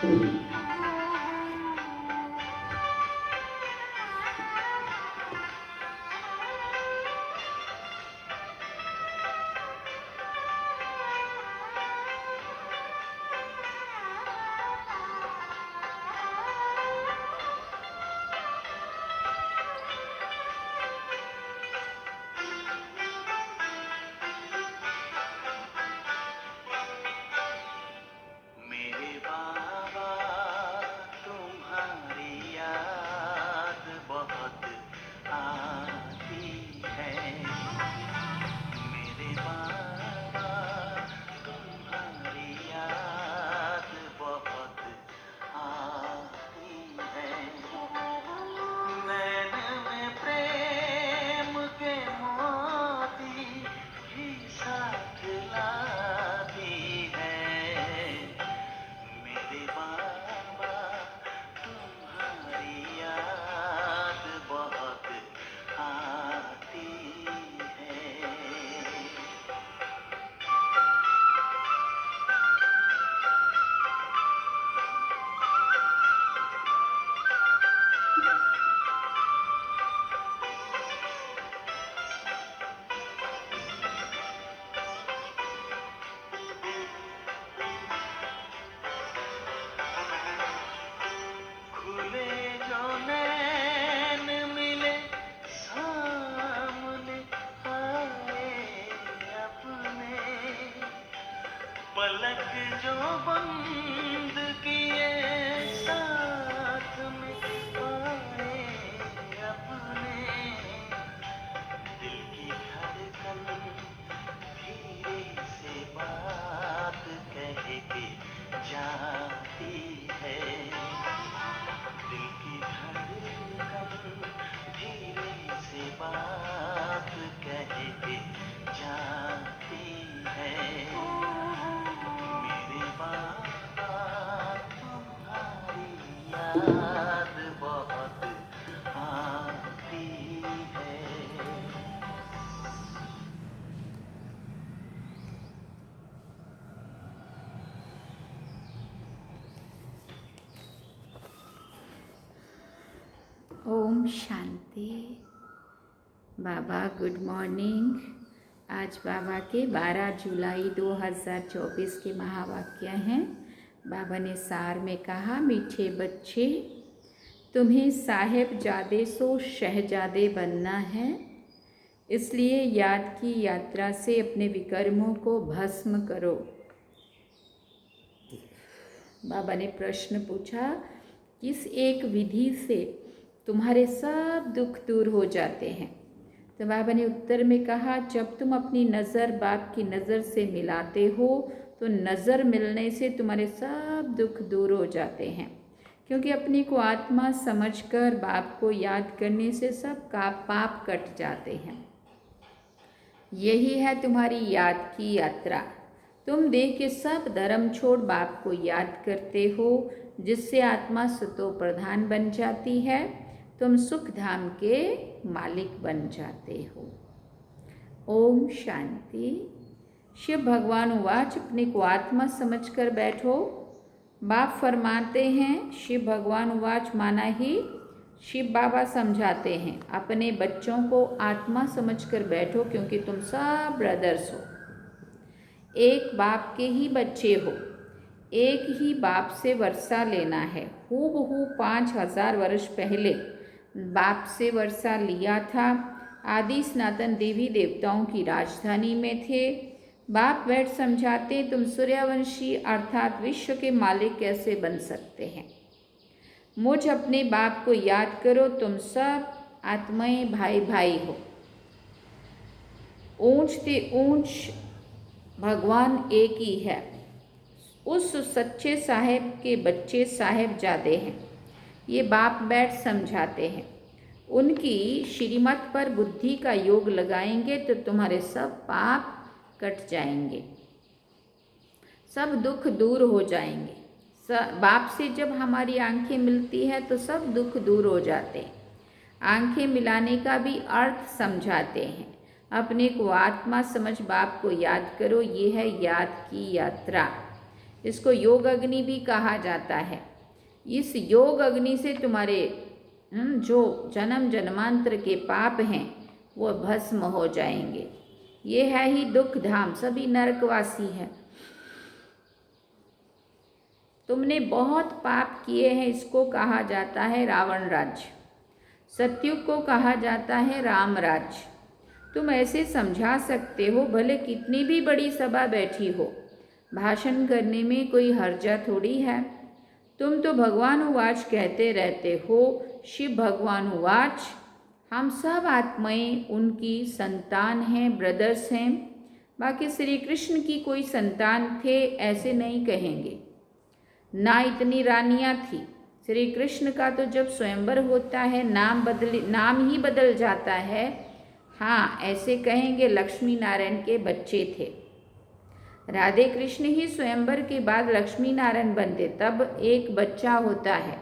मेरे बाबा तुम्हारी याद बहुत आती है। मेरे बाबा तुम्हारी याद बहुत आती है। नैन में प्रेम के मोती भी साथ लाती है। मेरे बाबा तुम्हारी याद बहुत आती है। खुले जो नैन मिले सामने आए अपने, पलक जो बंद किए साथ में आए अपने। दिल की धड़कन धीरे से बात कह के जाती है। दिल की धड़कन धीरे से बात कह के जाती है। मेरे बाबा तुम्हारी याद बहुत आती है। ओम शांति। बाबा गुड मॉर्निंग। आज बाबा के 12 जुलाई 2024 के महावाक्य हैं। बाबा ने सार में कहा, मीठे बच्चे, तुम्हें साहेबजादे सो शहजादे बनना है, इसलिए याद की यात्रा से अपने विकर्मों को भस्म करो। बाबा ने प्रश्न पूछा, किस एक विधि से तुम्हारे सब दुख दूर हो जाते हैं? तो बाबा ने उत्तर में कहा, जब तुम अपनी नज़र बाप की नज़र से मिलाते हो तो नज़र मिलने से तुम्हारे सब दुख दूर हो जाते हैं, क्योंकि अपने को आत्मा समझकर बाप को याद करने से सब का पाप कट जाते हैं। यही है तुम्हारी याद की यात्रा। तुम देह के सब धर्म छोड़ बाप को याद करते हो, जिससे आत्मा सतो प्रधान बन जाती है। तुम सुख धाम के मालिक बन जाते हो। ओम शांति। शिव भगवान उवाच, अपने को आत्मा समझकर बैठो। बाप फरमाते हैं, शिव भगवान उवाच माना ही शिव बाबा समझाते हैं, अपने बच्चों को आत्मा समझकर बैठो, क्योंकि तुम सब ब्रदर्स हो, एक बाप के ही बच्चे हो। एक ही बाप से वर्षा लेना है। हूबहू 5000 वर्ष पहले बाप से वर्षा लिया था। आदि सनातन देवी देवताओं की राजधानी में थे। बाप बैठ समझाते, तुम सूर्यवंशी अर्थात विश्व के मालिक कैसे बन सकते हैं। मुझ अपने बाप को याद करो, तुम सब आत्माएं भाई भाई हो। ऊंच ते ऊंच भगवान एक ही है। उस सच्चे साहेब के बच्चे साहेबजादे हैं। ये बाप बैठ समझाते हैं। उनकी श्रीमत पर बुद्धि का योग लगाएंगे तो तुम्हारे सब पाप कट जाएंगे, सब दुख दूर हो जाएंगे। बाप से जब हमारी आंखें मिलती है तो सब दुख दूर हो जाते हैं। आंखें मिलाने का भी अर्थ समझाते हैं। अपने को आत्मा समझ बाप को याद करो, ये है याद की यात्रा। इसको योग अग्नि भी कहा जाता है। इस योग अग्नि से तुम्हारे जो जन्म जन्मांतर के पाप हैं वो भस्म हो जाएंगे। ये है ही दुख धाम, सभी नरकवासी है। तुमने बहुत पाप किए हैं, इसको कहा जाता है रावण राज्य। सतयुग को कहा जाता है राम राज्य। तुम ऐसे समझा सकते हो, भले कितनी भी बड़ी सभा बैठी हो, भाषण करने में कोई हर्जा थोड़ी है। तुम तो भगवान उवाच कहते रहते हो। शिव भगवान उवाच, हम सब आत्माएं उनकी संतान हैं, ब्रदर्स हैं। बाकी श्री कृष्ण की कोई संतान थे ऐसे नहीं कहेंगे, ना इतनी रानियां थी। श्री कृष्ण का तो जब स्वयंवर होता है नाम ही बदल जाता है। हाँ, ऐसे कहेंगे लक्ष्मी नारायण के बच्चे थे। राधे कृष्ण ही स्वयंवर के बाद लक्ष्मी नारायण बनते, तब एक बच्चा होता है,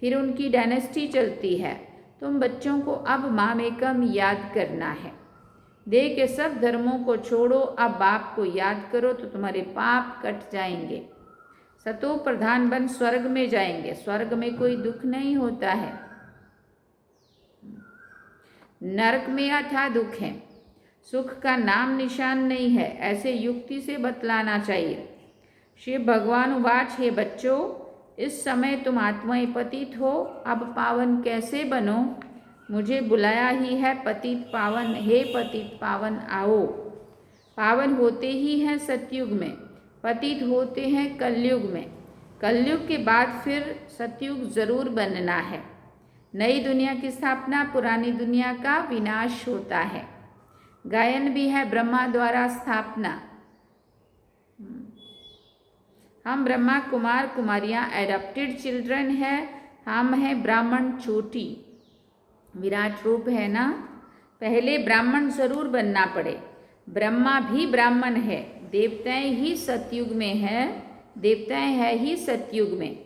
फिर उनकी डायनेस्टी चलती है। तुम बच्चों को अब मामेकम याद करना है। देह के सब धर्मों को छोड़ो, अब बाप को याद करो तो तुम्हारे पाप कट जाएंगे। सतो प्रधान बन स्वर्ग में जाएंगे। स्वर्ग में कोई दुख नहीं होता है, नरक में अथाह दुख है। सुख का नाम निशान नहीं है, ऐसे युक्ति से बतलाना चाहिए। शिव भगवान उवाच, हे बच्चों, इस समय तुम आत्माएं पतित हो, अब पावन कैसे बनो? मुझे बुलाया ही है पतित पावन, हे पतित पावन आओ। पावन होते ही हैं सतयुग में, पतित होते हैं कलयुग में। कलयुग के बाद फिर सतयुग जरूर बनना है। नई दुनिया की स्थापना, पुरानी दुनिया का विनाश होता है। गायन भी है ब्रह्मा द्वारा स्थापना। हम ब्रह्मा कुमार कुमारियाँ एडॉप्टेड चिल्ड्रन है। हम हैं ब्राह्मण चोटी, विराट रूप है ना। पहले ब्राह्मण जरूर बनना पड़े। ब्रह्मा भी ब्राह्मण है, देवताएं ही सतयुग में है, देवताएं है ही सतयुग में।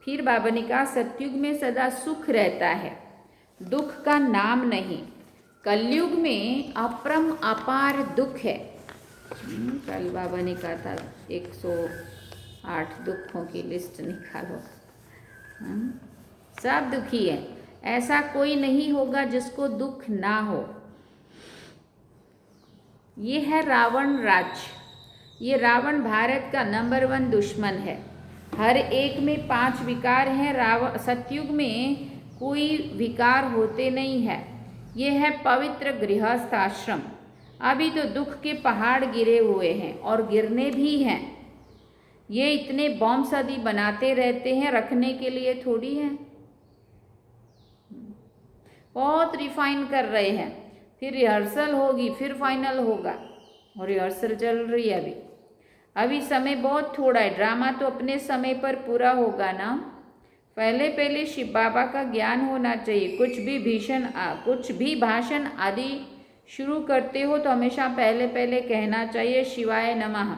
फिर बाबा ने कहा सतयुग में सदा सुख रहता है, दुख का नाम नहीं। कलयुग में अपरम अपार दुख है। कल बाबा ने कहा था 108 दुखों की लिस्ट निकालो। सब दुखी है, ऐसा कोई नहीं होगा जिसको दुख ना हो। ये है रावण राज्य। ये रावण भारत का नंबर 1 दुश्मन है। हर एक में 5 विकार हैं। सतयुग में कोई विकार होते नहीं है। ये है पवित्र गृहस्थ आश्रम। अभी तो दुख के पहाड़ गिरे हुए हैं और गिरने भी हैं। ये इतने बॉम्ब सदी बनाते रहते हैं, रखने के लिए थोड़ी है। बहुत रिफाइन कर रहे हैं, फिर रिहर्सल होगी, फिर फाइनल होगा, और रिहर्सल चल रही है अभी समय बहुत थोड़ा है। ड्रामा तो अपने समय पर पूरा होगा ना। पहले शिव बाबा का ज्ञान होना चाहिए। कुछ भी भाषण आदि शुरू करते हो तो हमेशा पहले कहना चाहिए शिवाय नमः,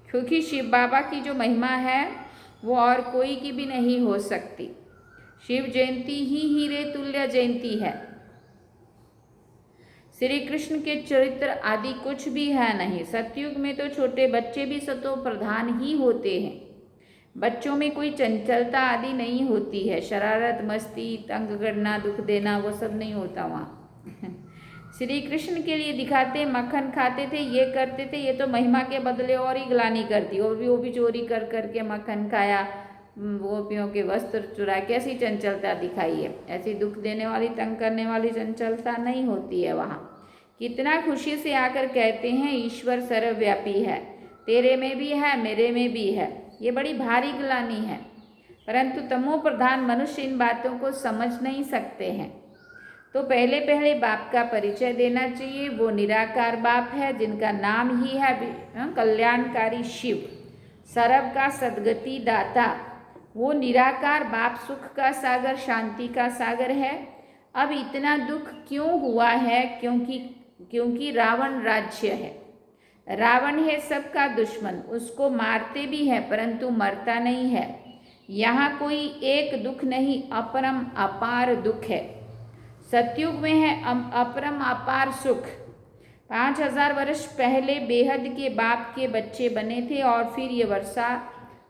क्योंकि शिव बाबा की जो महिमा है वो और कोई की भी नहीं हो सकती। शिव जयंती ही हीरे तुल्य जयंती है। श्री कृष्ण के चरित्र आदि कुछ भी है नहीं। सतयुग में तो छोटे बच्चे भी सतो प्रधान ही होते हैं। बच्चों में कोई चंचलता आदि नहीं होती है। शरारत, मस्ती, तंग करना, दुख देना, वो सब नहीं होता वहाँ। श्री कृष्ण के लिए दिखाते, मक्खन खाते थे, ये करते थे, ये तो महिमा के बदले और ही ग्लानि करती। और वो भी चोरी कर करके मक्खन खाया, गोपियों के वस्त्र चुराए, कैसी चंचलता दिखाई है। ऐसी दुख देने वाली, तंग करने वाली चंचलता नहीं होती है वहाँ। कितना खुशी से आकर कहते हैं ईश्वर सर्वव्यापी है, तेरे में भी है, मेरे में भी है। ये बड़ी भारी ग्लानि है, परंतु तमो प्रधान मनुष्य इन बातों को समझ नहीं सकते हैं। तो पहले बाप का परिचय देना चाहिए। वो निराकार बाप है, जिनका नाम ही है कल्याणकारी शिव, सर्व का सद्गति दाता। वो निराकार बाप सुख का सागर, शांति का सागर है। अब इतना दुख क्यों हुआ है? क्योंकि रावण राज्य है। रावण है सबका दुश्मन, उसको मारते भी हैं परंतु मरता नहीं है। यहाँ कोई एक दुख नहीं, अपरम अपार दुख है। सतयुग में है अपरम अपार सुख। 5000 वर्ष पहले बेहद के बाप के बच्चे बने थे और फिर ये वर्षा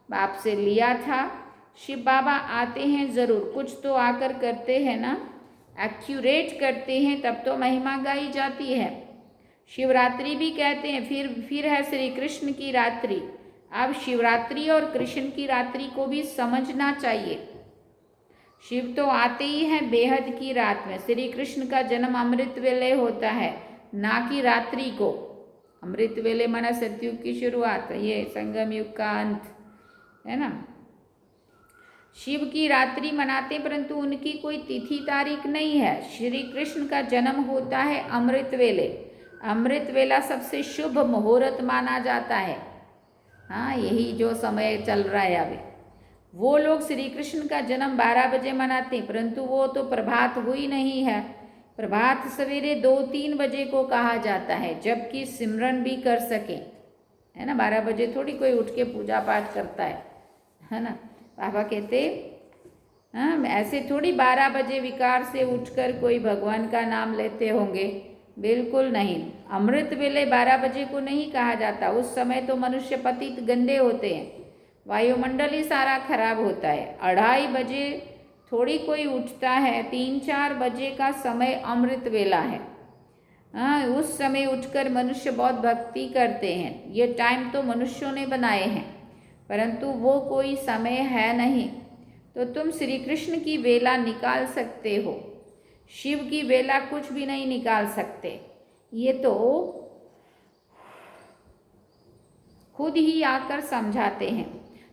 बाप से लिया था। शिव बाबा आते हैं ज़रूर, कुछ तो आकर करते हैं ना, एक्यूरेट करते हैं, तब तो महिमा गाई जाती है। शिवरात्रि भी कहते हैं, फिर है श्री कृष्ण की रात्रि। अब शिवरात्रि और कृष्ण की रात्रि को भी समझना चाहिए। शिव तो आते ही हैं बेहद की रात में। श्री कृष्ण का जन्म अमृत वेले होता है, ना कि रात्रि को। अमृत वेले माना सतयुग की शुरुआत, ये संगम युग का अंत है ना। शिव की रात्रि मनाते, परंतु उनकी कोई तिथि तारीख नहीं है। श्री कृष्ण का जन्म होता है अमृत वेले। अमृत वेला सबसे शुभ मुहूर्त माना जाता है। हाँ, यही जो समय चल रहा है अभी। वो लोग श्री कृष्ण का जन्म 12 बजे मनाते हैं, परंतु वो तो प्रभात हुई नहीं है। प्रभात सवेरे 2-3 बजे को कहा जाता है, जबकि सिमरन भी कर सके, है ना। 12 बजे थोड़ी कोई उठ के पूजा पाठ करता है ना। पापा कहते हाँ, ऐसे थोड़ी 12 बजे विकार से उठकर कोई भगवान का नाम लेते होंगे, बिल्कुल नहीं। अमृत वेले 12 बजे को नहीं कहा जाता, उस समय तो मनुष्य पतित गंदे होते हैं, वायुमंडल ही सारा खराब होता है। 2:30 बजे थोड़ी कोई उठता है, 3-4 बजे का समय अमृत वेला है। हाँ, उस समय उठकर मनुष्य बहुत भक्ति करते हैं। ये टाइम तो मनुष्यों ने बनाए हैं, परंतु वो कोई समय है नहीं। तो तुम श्री कृष्ण की वेला निकाल सकते हो, शिव की वेला कुछ भी नहीं निकाल सकते। ये तो खुद ही आकर समझाते हैं।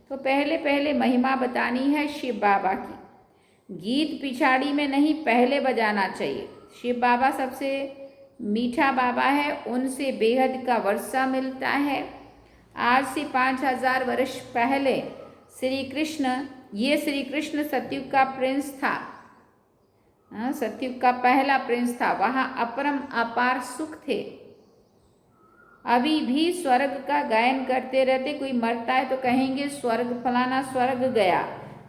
तो पहले पहले महिमा बतानी है शिव बाबा की। गीत पिछाड़ी में नहीं, पहले बजाना चाहिए। शिव बाबा सबसे मीठा बाबा है, उनसे बेहद का वर्षा मिलता है। आज से 5000 वर्ष पहले श्री कृष्ण सतयुग का प्रिंस था। सतयुग का पहला प्रिंस था। वहाँ अपरम अपार सुख थे। अभी भी स्वर्ग का गायन करते रहते। कोई मरता है तो कहेंगे स्वर्ग, फलाना स्वर्ग गया।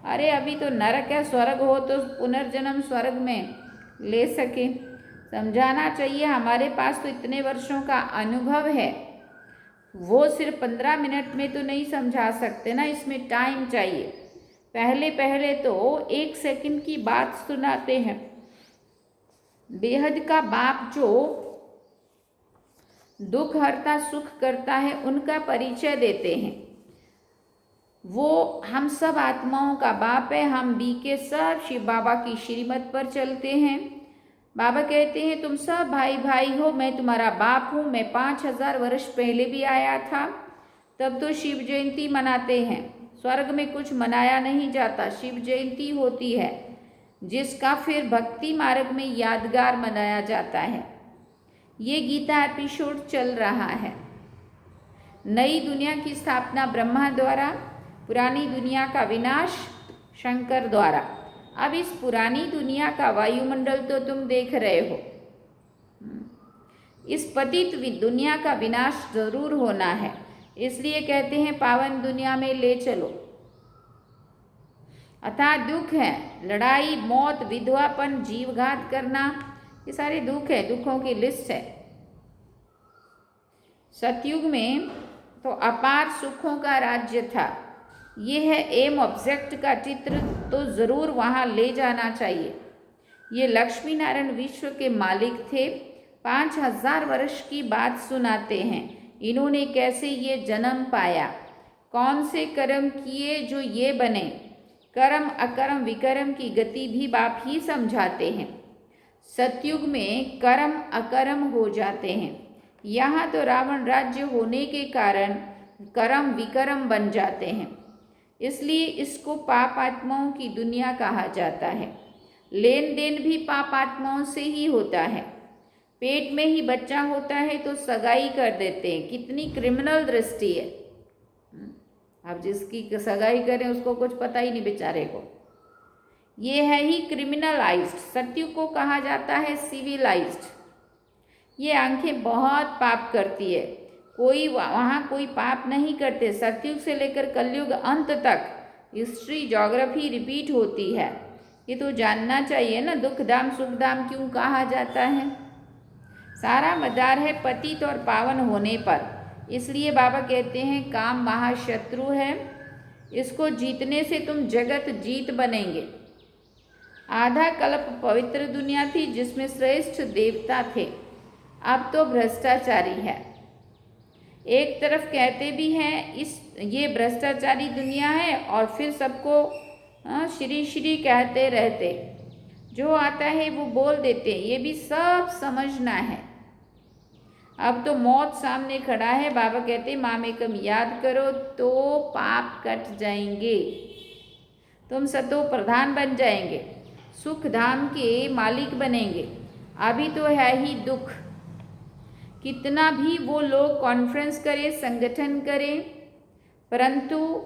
अरे अभी तो नरक है, स्वर्ग हो तो पुनर्जन्म स्वर्ग में ले सके। समझाना चाहिए, हमारे पास तो इतने वर्षों का अनुभव है, वो सिर्फ 15 मिनट में तो नहीं समझा सकते ना, इसमें टाइम चाहिए। पहले पहले तो 1 सेकंड की बात सुनाते हैं। बेहद का बाप जो दुख हरता सुख करता है, उनका परिचय देते हैं। वो हम सब आत्माओं का बाप है। हम भी के सब शिव बाबा की श्रीमत पर चलते हैं। बाबा कहते हैं तुम सब भाई भाई हो, मैं तुम्हारा बाप हूँ। मैं 5000 वर्ष पहले भी आया था, तब तो शिव जयंती मनाते हैं। स्वर्ग में कुछ मनाया नहीं जाता, शिव जयंती होती है, जिसका फिर भक्ति मार्ग में यादगार मनाया जाता है। ये गीता एपिसोड चल रहा है। नई दुनिया की स्थापना ब्रह्मा द्वारा, पुरानी दुनिया का विनाश शंकर द्वारा। अब इस पुरानी दुनिया का वायुमंडल तो तुम देख रहे हो। इस पतित दुनिया का विनाश जरूर होना है, इसलिए कहते हैं पावन दुनिया में ले चलो। अथाह दुख है, लड़ाई, मौत, विधवापन, जीवघात करना, ये सारे दुख है, दुखों की लिस्ट है। सतयुग में तो अपार सुखों का राज्य था। ये है एम ऑब्जेक्ट का चित्र, तो ज़रूर वहाँ ले जाना चाहिए। ये लक्ष्मी नारायण विश्व के मालिक थे। 5000 वर्ष की बात सुनाते हैं। इन्होंने कैसे ये जन्म पाया, कौन से कर्म किए जो ये बने। कर्म अकर्म विकर्म की गति भी बाप ही समझाते हैं। सतयुग में कर्म अकर्म हो जाते हैं। यहाँ तो रावण राज्य होने के कारण कर्म विकर्म बन जाते हैं, इसलिए इसको पाप आत्माओं की दुनिया कहा जाता है। लेन देन भी पाप आत्माओं से ही होता है। पेट में ही बच्चा होता है तो सगाई कर देते हैं। कितनी क्रिमिनल दृष्टि है। अब जिसकी सगाई करें उसको कुछ पता ही नहीं बेचारे को। ये है ही क्रिमिनलाइज्ड। सतयुग को कहा जाता है सिविलाइज्ड। ये आंखें बहुत पाप करती है, कोई वहाँ कोई पाप नहीं करते। सतयुग से लेकर कलयुग अंत तक हिस्ट्री ज्योग्राफी रिपीट होती है। ये तो जानना चाहिए ना, दुख धाम सुख धाम क्यों कहा जाता है। सारा मदार है पतित और पावन होने पर। इसलिए बाबा कहते हैं काम महाशत्रु है, इसको जीतने से तुम जगत जीत बनेंगे। आधा कल्प पवित्र दुनिया थी जिसमें श्रेष्ठ देवता थे, अब तो भ्रष्टाचारी है। एक तरफ कहते भी हैं ये भ्रष्टाचारी दुनिया है और फिर सबको श्री श्री कहते रहते, जो आता है वो बोल देते, ये भी सब समझना है। अब तो मौत सामने खड़ा है। बाबा कहते मामेकम याद करो तो पाप कट जाएंगे, तुम सतो प्रधान बन जाएंगे, सुख धाम के मालिक बनेंगे। अभी तो है ही दुख। कितना भी वो लोग कॉन्फ्रेंस करें, संगठन करें, परंतु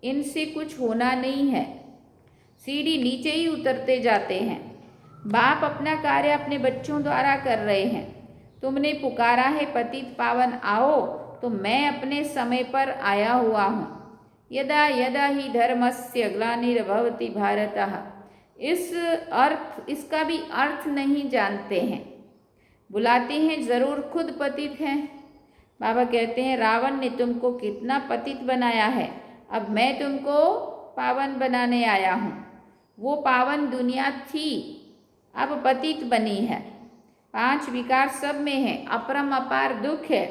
इनसे कुछ होना नहीं है, सीढ़ी नीचे ही उतरते जाते हैं। बाप अपना कार्य अपने बच्चों द्वारा कर रहे हैं। तुमने पुकारा है पतित पावन आओ, तो मैं अपने समय पर आया हुआ हूँ। यदा यदा ही धर्मस्य ग्लानिर्भवति भारतः, इसका भी अर्थ नहीं जानते हैं, बुलाते हैं ज़रूर खुद पतित हैं। बाबा कहते हैं रावण ने तुमको कितना पतित बनाया है, अब मैं तुमको पावन बनाने आया हूँ। वो पावन दुनिया थी, अब पतित बनी है। 5 विकार सब में है, अपरम अपार दुख है,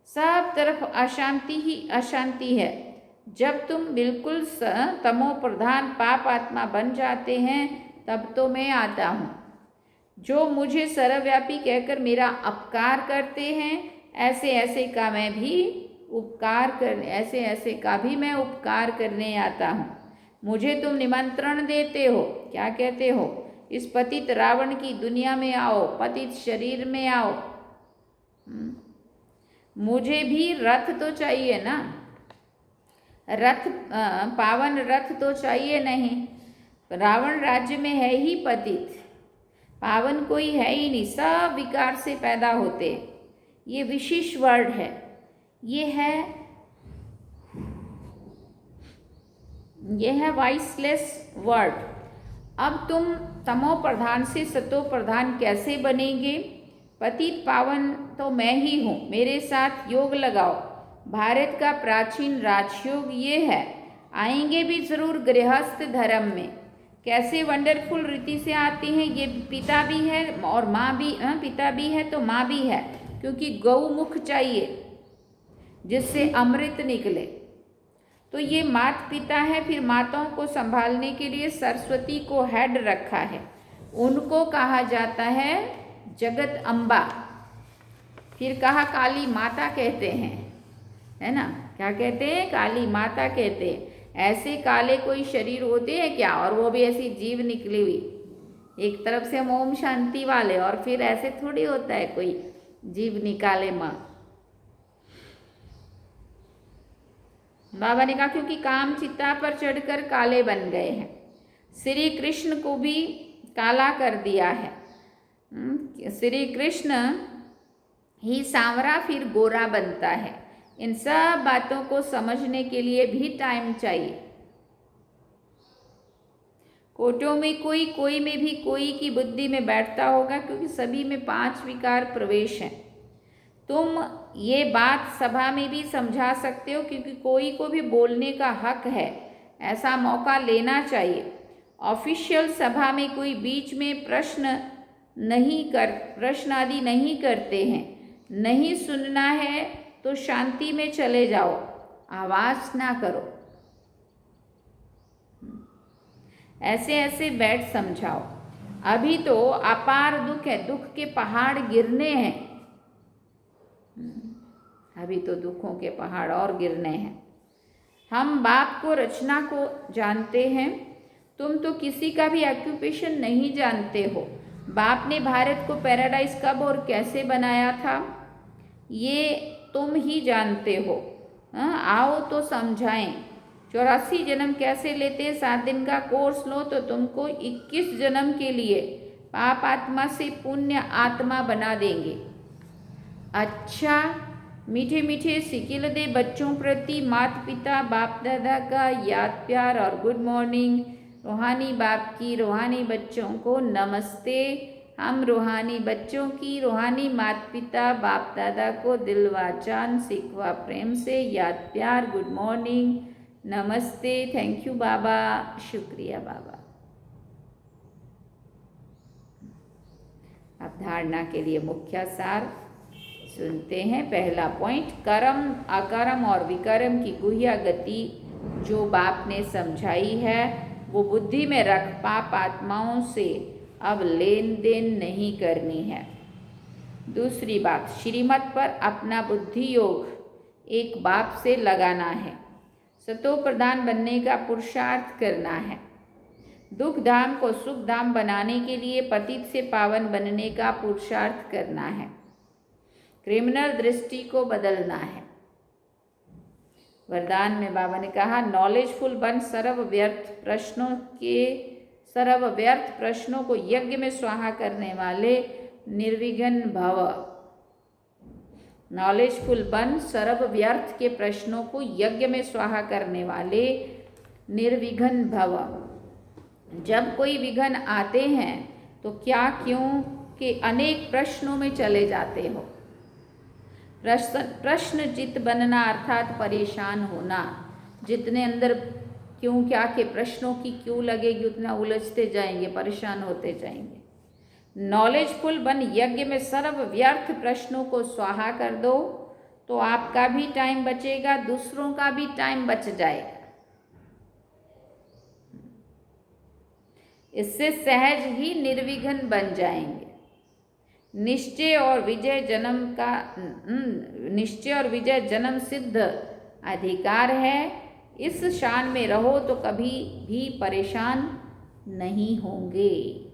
सब तरफ अशांति ही अशांति है। जब तुम बिल्कुल तमो प्रधान पाप आत्मा बन जाते हैं तब तो मैं आता हूँ। जो मुझे सर्वव्यापी कहकर मेरा अपकार करते हैं, ऐसे ऐसे का मैं भी उपकार करने आता हूँ। मुझे तुम निमंत्रण देते हो, क्या कहते हो, इस पतित रावण की दुनिया में आओ, पतित शरीर में आओ। मुझे भी रथ तो चाहिए ना, रथ पावन रथ तो चाहिए नहीं। रावण राज्य में है ही पतित, पावन कोई है ही नहीं, सब विकार से पैदा होते। ये विशेष वर्ड है, ये है वॉइसलेस वर्ड। अब तुम तमो प्रधान से सतो प्रधान कैसे बनेंगे? पतित पावन तो मैं ही हूँ, मेरे साथ योग लगाओ। भारत का प्राचीन राजयोग ये है, आएंगे भी जरूर गृहस्थ धर्म में। कैसे वंडरफुल रीति से आते हैं, ये पिता भी है और माँ भी, पिता भी है तो माँ भी है, क्योंकि गौमुख चाहिए जिससे अमृत निकले। तो ये माता पिता है। फिर माताओं को संभालने के लिए सरस्वती को हेड रखा है, उनको कहा जाता है जगत अम्बा। फिर कहा काली माता कहते हैं, है ना, क्या कहते हैं, काली माता कहते हैं। ऐसे काले कोई शरीर होते हैं क्या, और वो भी ऐसी जीव निकली हुई। एक तरफ से हम ओम शांति वाले, और फिर ऐसे थोड़ी होता है कोई जीव निकाले माँ। बाबा ने कहा क्योंकि काम चिता पर चढ़कर काले बन गए हैं, श्री कृष्ण को भी काला कर दिया है। श्री कृष्ण ही सांवरा फिर गोरा बनता है। इन सब बातों को समझने के लिए भी टाइम चाहिए। कोटों में कोई में भी कोई की बुद्धि में बैठता होगा, क्योंकि सभी में 5 विकार प्रवेश हैं। तुम ये बात सभा में भी समझा सकते हो, क्योंकि कोई को भी बोलने का हक है, ऐसा मौका लेना चाहिए। ऑफिशियल सभा में कोई बीच में प्रश्न आदि नहीं करते हैं। नहीं सुनना है तो शांति में चले जाओ, आवाज ना करो। ऐसे ऐसे बैठ समझाओ। अभी तो अपार दुख है, दुख के पहाड़ गिरने हैं। अभी तो दुखों के पहाड़ और गिरने हैं। हम बाप को, रचना को जानते हैं, तुम तो किसी का भी ऑक्यूपेशन नहीं जानते हो। बाप ने भारत को पैराडाइज कब और कैसे बनाया था, ये तुम ही जानते हो। आओ तो समझाएं। 84 जन्म कैसे लेते, 7 दिन का कोर्स लो तो तुमको 21 जन्म के लिए पाप आत्मा से पुण्य आत्मा बना देंगे। अच्छा, मीठे मीठे सिकिल दे बच्चों प्रति माता पिता बाप दादा का याद प्यार और गुड मॉर्निंग। रूहानी बाप की रूहानी बच्चों को नमस्ते। हम रूहानी बच्चों की रूहानी माता पिता बाप दादा को दिल व जान सिकवा प्रेम से याद प्यार गुड मॉर्निंग। नमस्ते, थैंक यू बाबा, शुक्रिया बाबा। अब धारणा के लिए मुख्य सार सुनते हैं। पहला पॉइंट, कर्म, अकर्म और विकर्म की गुह्य गति जो बाप ने समझाई है वो बुद्धि में रख पाप आत्माओं से अब लेन देन नहीं करनी है। दूसरी बात, श्रीमत पर अपना बुद्धि योग एक बाप से लगाना है। सतो प्रधान बनने का पुरुषार्थ करना है। दुख धाम को सुख धाम बनाने के लिए पतित से पावन बनने का पुरुषार्थ करना है। क्रिमिनल दृष्टि को बदलना है। वरदान में बाबा ने कहा, नॉलेजफुल बन सर्व व्यर्थ प्रश्नों को यज्ञ में स्वाहा करने वाले निर्विघ्न भव। नॉलेजफुल बन सर्व व्यर्थ के प्रश्नों को यज्ञ में स्वाहा करने वाले निर्विघ्न भव। जब कोई विघ्न आते हैं तो क्या क्यों के अनेक प्रश्नों में चले जाते हो। प्रश्न चित बनना अर्थात परेशान होना। जितने अंदर क्यों क्या के प्रश्नों की क्यों लगेगी उतना उलझते जाएंगे, परेशान होते जाएंगे। नॉलेजफुल बन यज्ञ में सर्व व्यर्थ प्रश्नों को स्वाहा कर दो तो आपका भी टाइम बचेगा, दूसरों का भी टाइम बच जाएगा। इससे सहज ही निर्विघ्न बन जाएंगे। निश्चय और विजय जन्म सिद्ध अधिकार है। इस शान में रहो तो कभी भी परेशान नहीं होंगे।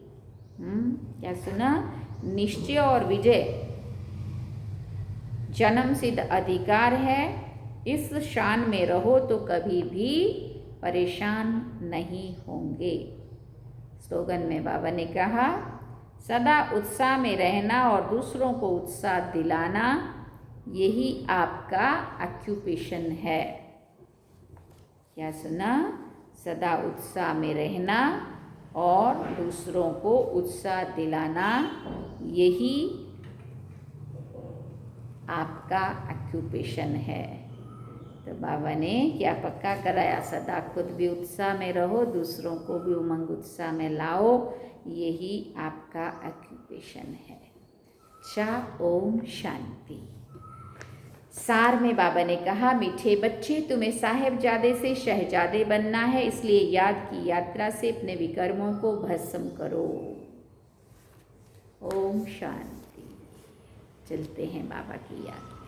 क्या सुना? निश्चय और विजय जन्म सिद्ध अधिकार है। इस शान में रहो तो कभी भी परेशान नहीं होंगे। स्लोगन में बाबा ने कहा, सदा उत्साह में रहना और दूसरों को उत्साह दिलाना, यही आपका ऑक्यूपेशन है। क्या सुना? सदा उत्साह में रहना और दूसरों को उत्साह दिलाना, यही आपका ऑक्यूपेशन है। तो बाबा ने क्या पक्का कराया? सदा खुद भी उत्साह में रहो, दूसरों को भी उमंग उत्साह में लाओ, यही आपका ऑक्यूपेशन है। अच्छा, ओम शांति। सार में बाबा ने कहा, मीठे बच्चे, तुम्हें साहेबजादे से शहजादे बनना है, इसलिए याद की यात्रा से अपने विकर्मों को भस्म करो। ओम शांति। चलते हैं बाबा की यात्रा।